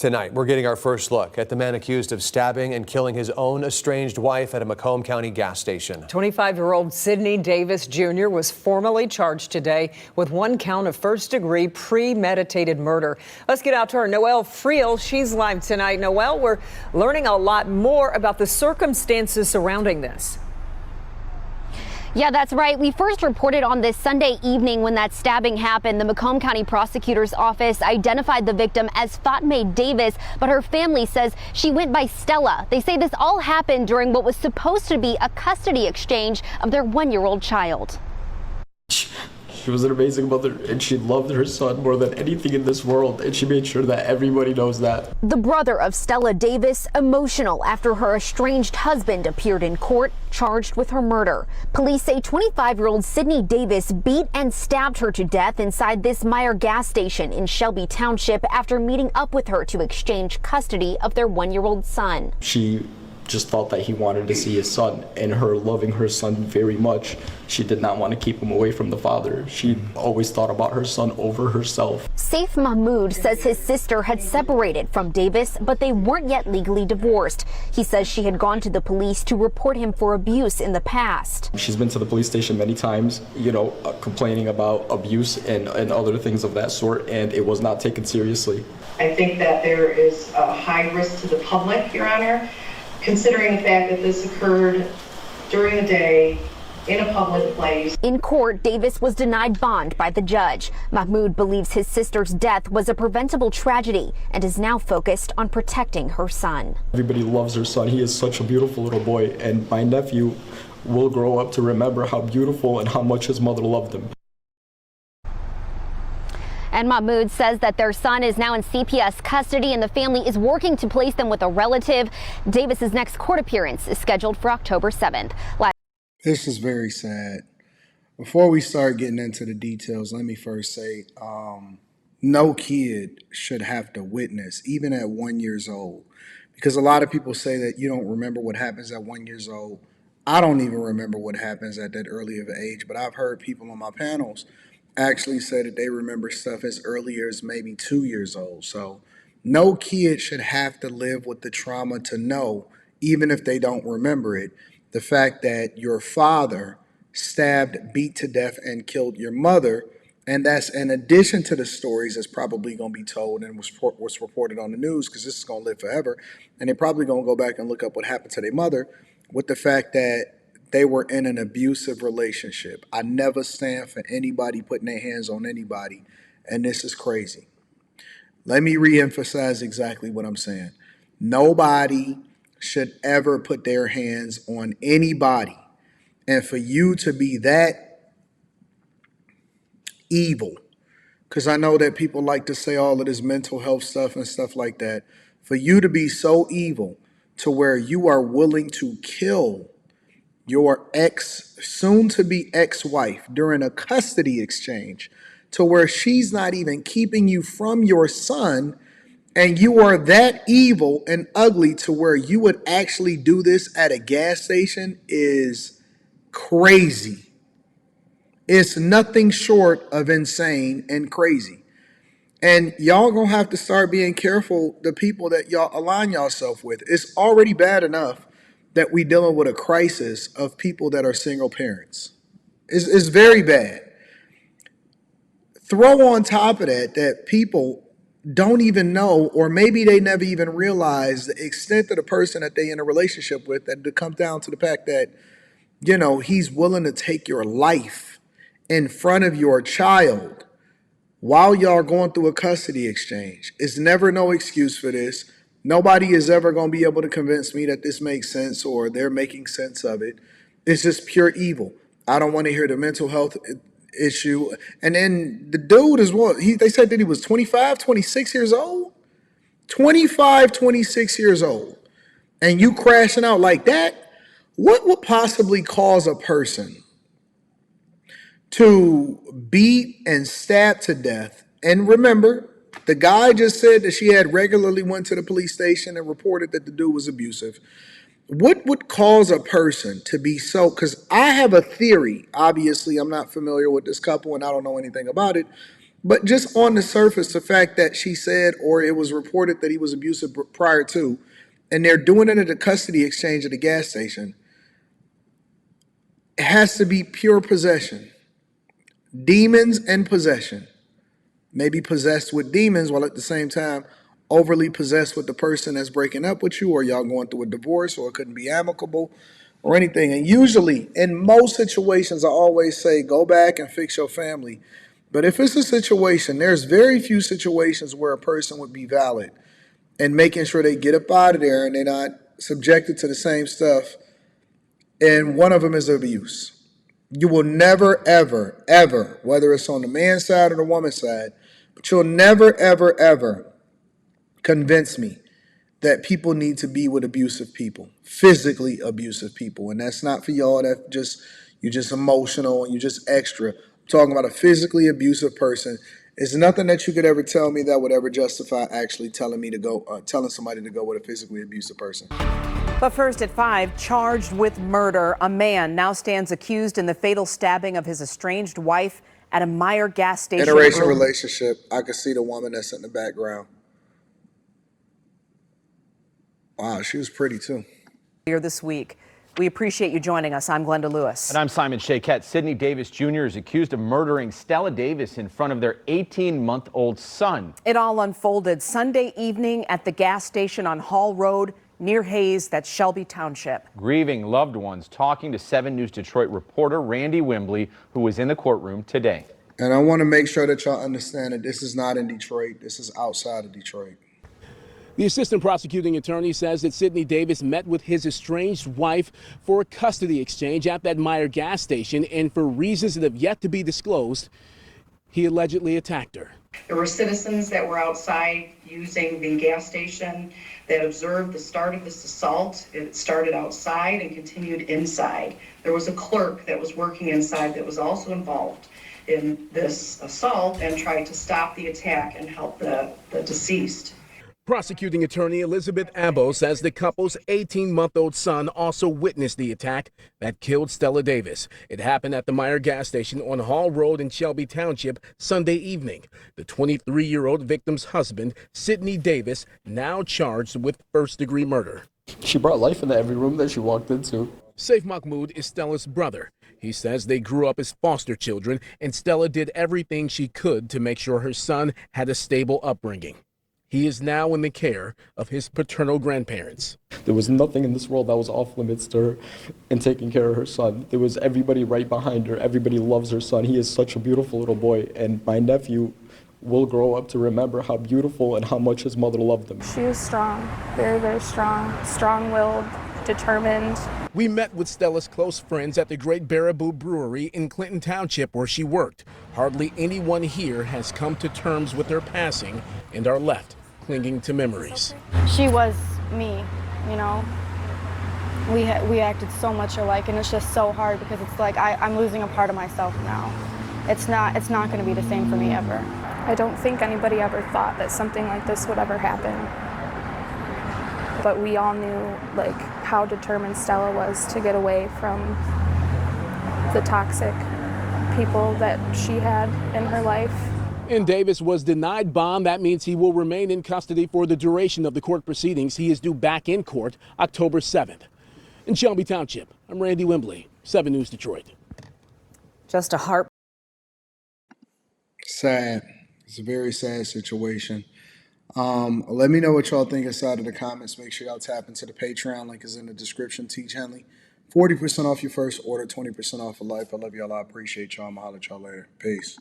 Tonight, we're getting our first look at the man accused of stabbing and killing his own estranged wife at a Macomb County gas station. 25-year-old Sidney Davis Jr. was formally charged today with one count of first-degree premeditated murder. Let's get out to our Noelle Friel. She's live tonight. Noelle, we're learning a lot more about the circumstances surrounding this. Yeah, that's right. We first reported on this Sunday evening when that stabbing happened. The Macomb County Prosecutor's Office identified the victim as Fatme Davis, but her family says she went by Stella. They say this all happened during what was supposed to be a custody exchange of their one-year-old child. She was an amazing mother, and she loved her son more than anything in this world, and she made sure that everybody knows that. The brother of Stella Davis emotional after her estranged husband appeared in court, charged with her murder. Police say 25-year-old Sidney Davis beat and stabbed her to death inside this Meyer gas station in Shelby Township after meeting up with her to exchange custody of their one-year-old son. She just thought that he wanted to see his son, and her loving her son very much, she did not want to keep him away from the father. She always thought about her son over herself. Saif Mahmoud says his sister had separated from Davis, but they weren't yet legally divorced. He says she had gone to the police to report him for abuse in the past. She's been to the police station many times, complaining about abuse and other things of that sort, and it was not taken seriously. I think that there is a high risk to the public, Your Honor, considering the fact that this occurred during the day in a public place. In court, Davis was denied bond by the judge. Mahmoud believes his sister's death was a preventable tragedy and is now focused on protecting her son. Everybody loves her son. He is such a beautiful little boy, and my nephew will grow up to remember how beautiful and how much his mother loved him. And Mahmoud says that their son is now in CPS custody and the family is working to place them with a relative. Davis's next court appearance is scheduled for October 7th. This is very sad. Before we start getting into the details, let me first say no kid should have to witness, even at 1 year old. Because a lot of people say that you don't remember what happens at 1 year old. I don't even remember what happens at that early of an age, but I've heard people on my panels actually say that they remember stuff as early as maybe 2 years old. So no kid should have to live with the trauma to know, even if they don't remember it, the fact that your father stabbed, beat to death, and killed your mother. And that's in addition to the stories that's probably going to be told and was reported on the news, because this is going to live forever. And they're probably going to go back and look up what happened to their mother, with the fact that they were in an abusive relationship. I never stand for anybody putting their hands on anybody, and this is crazy. Let me reemphasize exactly what I'm saying. Nobody should ever put their hands on anybody. And for you to be that evil, because I know that people like to say all of this mental health stuff and stuff like that, for you to be so evil to where you are willing to kill your soon-to-be ex-wife during a custody exchange, to where she's not even keeping you from your son, and you are that evil and ugly to where you would actually do this at a gas station, is crazy. It's nothing short of insane and crazy. And y'all gonna have to start being careful, the people that y'all align yourself with. It's already bad enough that we dealing with a crisis of people that are single parents. It's very bad. Throw on top of that people don't even know, or maybe they never even realize the extent of the person that they in a relationship with, that it comes down to the fact that, he's willing to take your life in front of your child while y'all going through a custody exchange. It's never no excuse for this. Nobody is ever going to be able to convince me that this makes sense or they're making sense of it. It's just pure evil. I don't want to hear the mental health issue. And then the dude is what? They said that he was 25, 26 years old? 25, 26 years old. And you crashing out like that? What would possibly cause a person to beat and stab to death? And remember, the guy just said that she had regularly went to the police station and reported that the dude was abusive. What would cause a person to be so, because I have a theory, obviously I'm not familiar with this couple and I don't know anything about it, But just on the surface, the fact that she said, or it was reported that he was abusive prior to, and they're doing it at a custody exchange at a gas station, it has to be pure possession. Demons and possession. Maybe possessed with demons while at the same time overly possessed with the person that's breaking up with you, or y'all going through a divorce, or it couldn't be amicable or anything. And usually, in most situations, I always say go back and fix your family. But if it's a situation, there's very few situations where a person would be valid and making sure they get up out of there and they're not subjected to the same stuff. And one of them is abuse. You will never, ever, ever, whether it's on the man's side or the woman's side, but you'll never, ever, ever convince me that people need to be with abusive people, physically abusive people. And that's not for y'all that you're just emotional and you're just extra. I'm talking about a physically abusive person. There's nothing that you could ever tell me that would ever justify actually telling somebody to go with a physically abusive person. But first at 5, charged with murder, a man now stands accused in the fatal stabbing of his estranged wife at a Meyer gas station. Interracial relationship. I could see the woman that's in the background. Wow, she was pretty too. Here this week. We appreciate you joining us. I'm Glenda Lewis. And I'm Simon Shakette. Sidney Davis Jr. is accused of murdering Stella Davis in front of their 18-month-old son. It all unfolded Sunday evening at the gas station on Hall Road near Hayes, that's Shelby Township. Grieving loved ones talking to 7 News Detroit reporter Randy Wimbley, who was in the courtroom today. And I want to make sure that y'all understand that this is not in Detroit. This is outside of Detroit. The assistant prosecuting attorney says that Sidney Davis met with his estranged wife for a custody exchange at that Meyer gas station, and for reasons that have yet to be disclosed, he allegedly attacked her. There were citizens that were outside using the gas station that observed the start of this assault. It started outside and continued inside. There was a clerk that was working inside that was also involved in this assault and tried to stop the attack and help the deceased. Prosecuting attorney Elizabeth Abbo says the couple's 18-month-old son also witnessed the attack that killed Stella Davis. It happened at the Meyer gas station on Hall Road in Shelby Township Sunday evening. The 23-year-old victim's husband, Sidney Davis, now charged with first-degree murder. She brought life into every room that she walked into. Saif Mahmoud is Stella's brother. He says they grew up as foster children, and Stella did everything she could to make sure her son had a stable upbringing. He is now in the care of his paternal grandparents. There was nothing in this world that was off limits to her in taking care of her son. There was everybody right behind her. Everybody loves her son. He is such a beautiful little boy, and my nephew will grow up to remember how beautiful and how much his mother loved him. She was strong, very, very strong, strong-willed, determined. We met with Stella's close friends at the Great Baraboo Brewery in Clinton Township where she worked. Hardly anyone here has come to terms with her passing and are left clinging to memories. She was me, you know. We acted so much alike, and it's just so hard because it's like I'm losing a part of myself now. It's not going to be the same for me ever. I don't think anybody ever thought that something like this would ever happen. But we all knew like how determined Stella was to get away from the toxic people that she had in her life. And Davis was denied bond. That means he will remain in custody for the duration of the court proceedings. He is due back in court October 7th. In Shelby Township, I'm Randy Wimbley, 7 News Detroit. Just a heart. Sad. It's a very sad situation. Let me know what y'all think inside of the comments. Make sure y'all tap into the Patreon. Link is in the description. Teach Henley. 40% off your first order, 20% off for life. I love y'all. I appreciate y'all. I'm going to holler at y'all later. Peace.